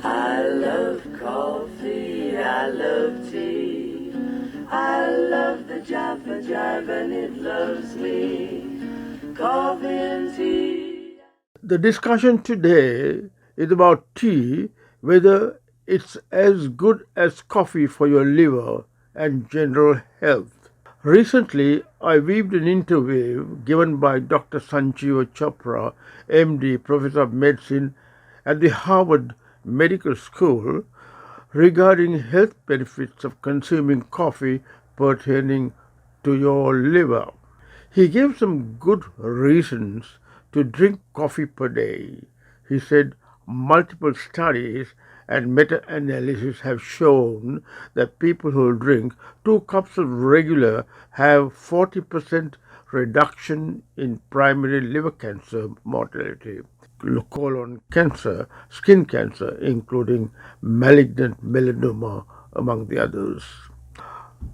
I love coffee, I love tea, I love the jive and it loves me. Coffee and tea. The discussion today is about tea, whether it's as good as coffee for your liver and general health. Recently, I viewed an interview given by Dr. Sanjeeva Chopra, MD, Professor of Medicine at the Harvard Medical School, regarding health benefits of consuming coffee pertaining to your liver. He gave some good reasons to drink coffee per day. He said multiple studies and meta-analysis have shown that people who drink 2 cups of regular have 40% reduction in primary liver cancer mortality, colon cancer, skin cancer, including malignant melanoma, among the others.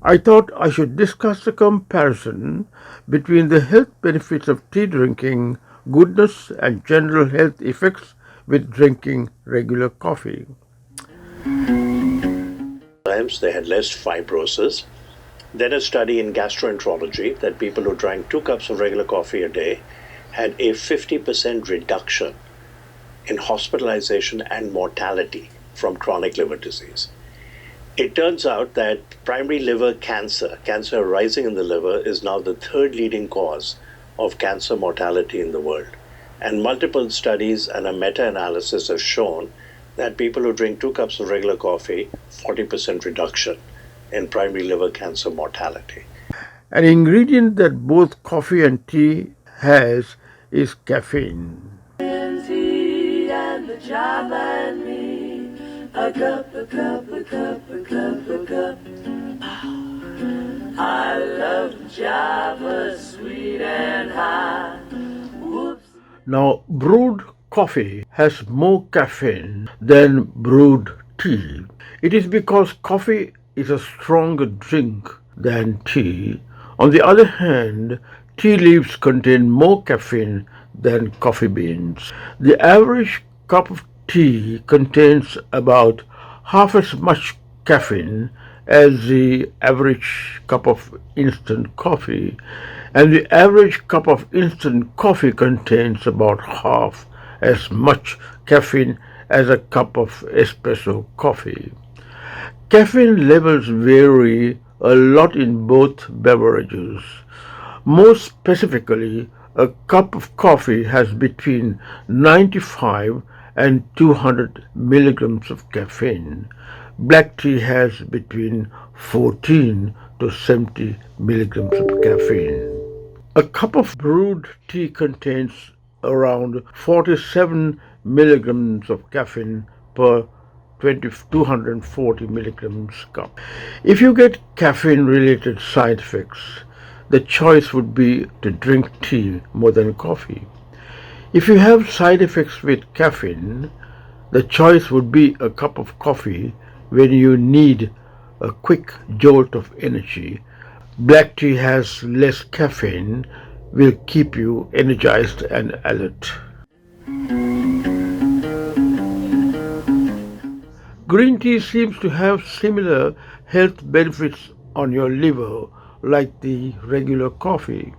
I thought I should discuss the comparison between the health benefits of tea drinking, goodness, and general health effects with drinking regular coffee. Times they had less fibrosis. Then a study in gastroenterology that people who drank 2 cups of regular coffee a day had a 50% reduction in hospitalization and mortality from chronic liver disease. It turns out that primary liver cancer arising in the liver, is now the third leading cause of cancer mortality in the world. And multiple studies and a meta-analysis have shown that people who drink 2 cups of regular coffee, 40% reduction in primary liver cancer mortality. An ingredient that both coffee and tea has is caffeine. Tea and the jive and me. A cup, a cup, a cup, a cup, a cup. I love Java, sweet and high. Whoops. Now, brewed coffee has more caffeine than brewed tea. It is because coffee is a stronger drink than tea. On the other hand, tea leaves contain more caffeine than coffee beans. The average cup of tea contains about half as much caffeine as the average cup of instant coffee, and the average cup of instant coffee contains about half as much caffeine as a cup of espresso coffee. Caffeine levels vary a lot in both beverages. More specifically, a cup of coffee has between 95 and 200 milligrams of caffeine. Black tea has between 14 to 70 milligrams of caffeine. A cup of brewed tea contains around 47 milligrams of caffeine per 240 milligrams cup. If you get caffeine related side effects, the choice would be to drink tea more than coffee. If you have side effects with caffeine, the choice would be a cup of coffee when you need a quick jolt of energy. Black tea has less caffeine, will keep you energized and alert. Green tea seems to have similar health benefits on your liver like the regular coffee.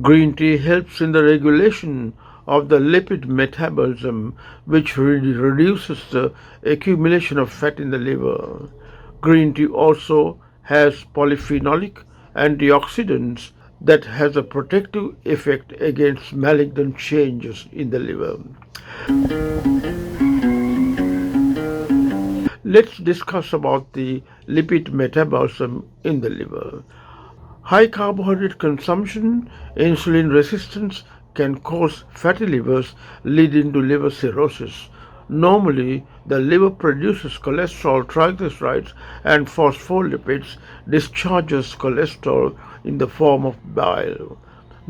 Green tea helps in the regulation of the lipid metabolism, which reduces the accumulation of fat in the liver. Green tea also has polyphenolic antioxidants that has a protective effect against malignant changes in the liver. Let's discuss about the lipid metabolism in the liver. High carbohydrate consumption, insulin resistance can cause fatty livers, leading to liver cirrhosis. Normally, the liver produces cholesterol, triglycerides, and phospholipids, discharges cholesterol in the form of bile.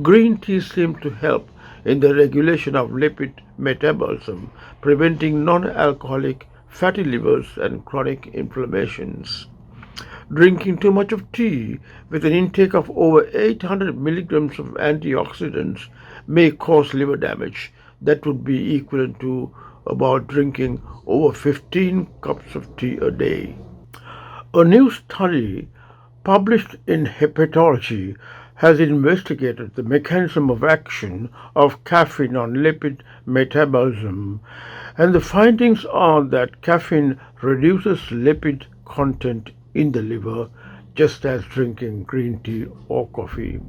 Green tea seems to help in the regulation of lipid metabolism, preventing non-alcoholic fatty livers and chronic inflammations. Drinking too much of tea with an intake of over 800 milligrams of antioxidants may cause liver damage that would be equivalent to about drinking over 15 cups of tea a day. A new study published in Hepatology has investigated the mechanism of action of caffeine on lipid metabolism, and the findings are that caffeine reduces lipid content in the liver just as drinking green tea or coffee.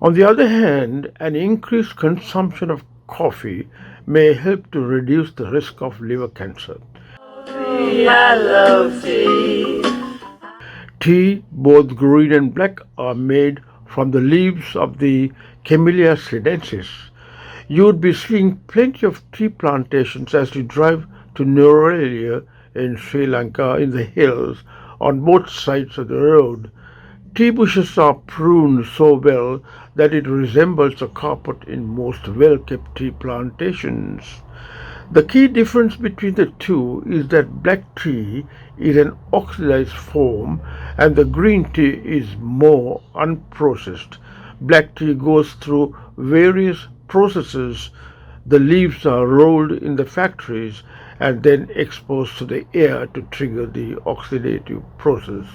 On the other hand, an increased consumption of coffee may help to reduce the risk of liver cancer. I love tea. Tea, both green and black, are made from the leaves of the Camellia sinensis. You would be seeing plenty of tea plantations as you drive to Nuwara in Sri Lanka in the hills on both sides of the road. Tea bushes are pruned so well that it resembles a carpet in most well-kept tea plantations. The key difference between the two is that black tea is an oxidized form and the green tea is more unprocessed. Black tea goes through various processes. The leaves are rolled in the factories and then exposed to the air to trigger the oxidative process.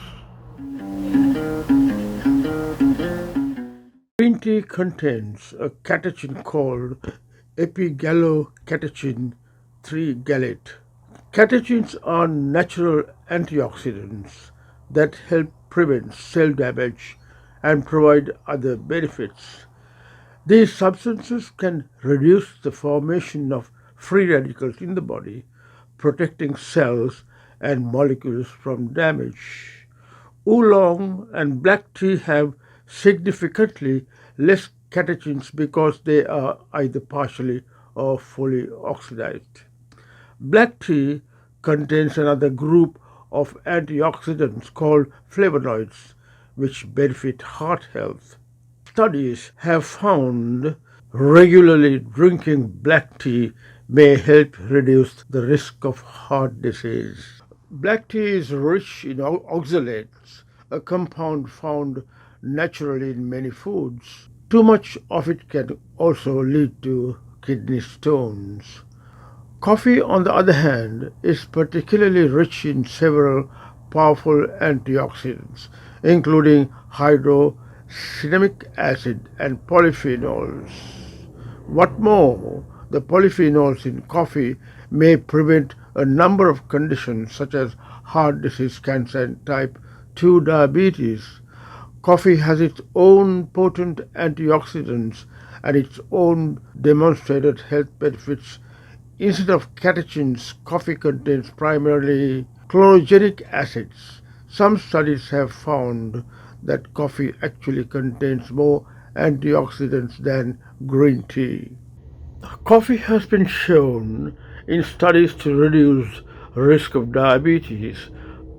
Green tea contains a catechin called epigallocatechin 3 gallate. Catechins are natural antioxidants that help prevent cell damage and provide other benefits. These substances can reduce the formation of free radicals in the body, protecting cells and molecules from damage. Oolong and black tea have significantly less catechins because they are either partially or fully oxidized. Black tea contains another group of antioxidants called flavonoids, which benefit heart health. Studies have found regularly drinking black tea may help reduce the risk of heart disease. Black tea is rich in oxalates, a compound found naturally in many foods. Too much of it can also lead to kidney stones. Coffee, on the other hand, is particularly rich in several powerful antioxidants, including hydrocinamic acid and polyphenols. What more, the polyphenols in coffee may prevent a number of conditions such as heart disease, cancer, and type 2 diabetes. Coffee has its own potent antioxidants and its own demonstrated health benefits. Instead of catechins, coffee contains primarily chlorogenic acids. Some studies have found that coffee actually contains more antioxidants than green tea. Coffee has been shown in studies to reduce risk of diabetes,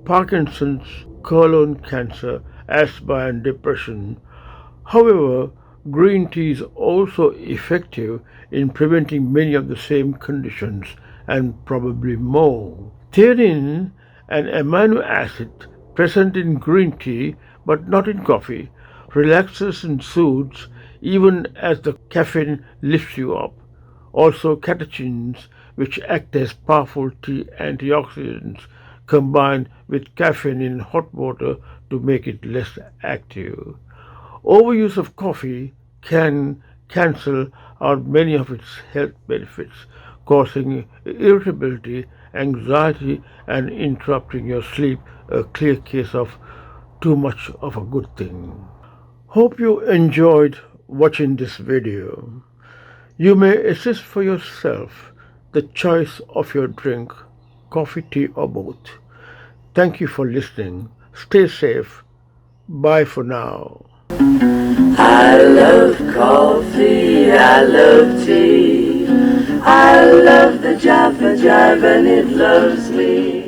Parkinson's, colon cancer, asthma, and depression. However, green tea is also effective in preventing many of the same conditions and probably more. Theanine, an amino acid present in green tea but not in coffee, relaxes and soothes even as the caffeine lifts you up. Also, catechins, which act as powerful tea antioxidants, combine with caffeine in hot water to make it less active. Overuse of coffee can cancel out many of its health benefits, causing irritability, anxiety, and interrupting your sleep, a clear case of too much of a good thing. Hope you enjoyed watching this video. You may assess for yourself the choice of your drink, coffee, tea, or both. Thank you for listening. Stay safe. Bye for now. I love coffee, I love tea, I love the Java Jive and it loves me.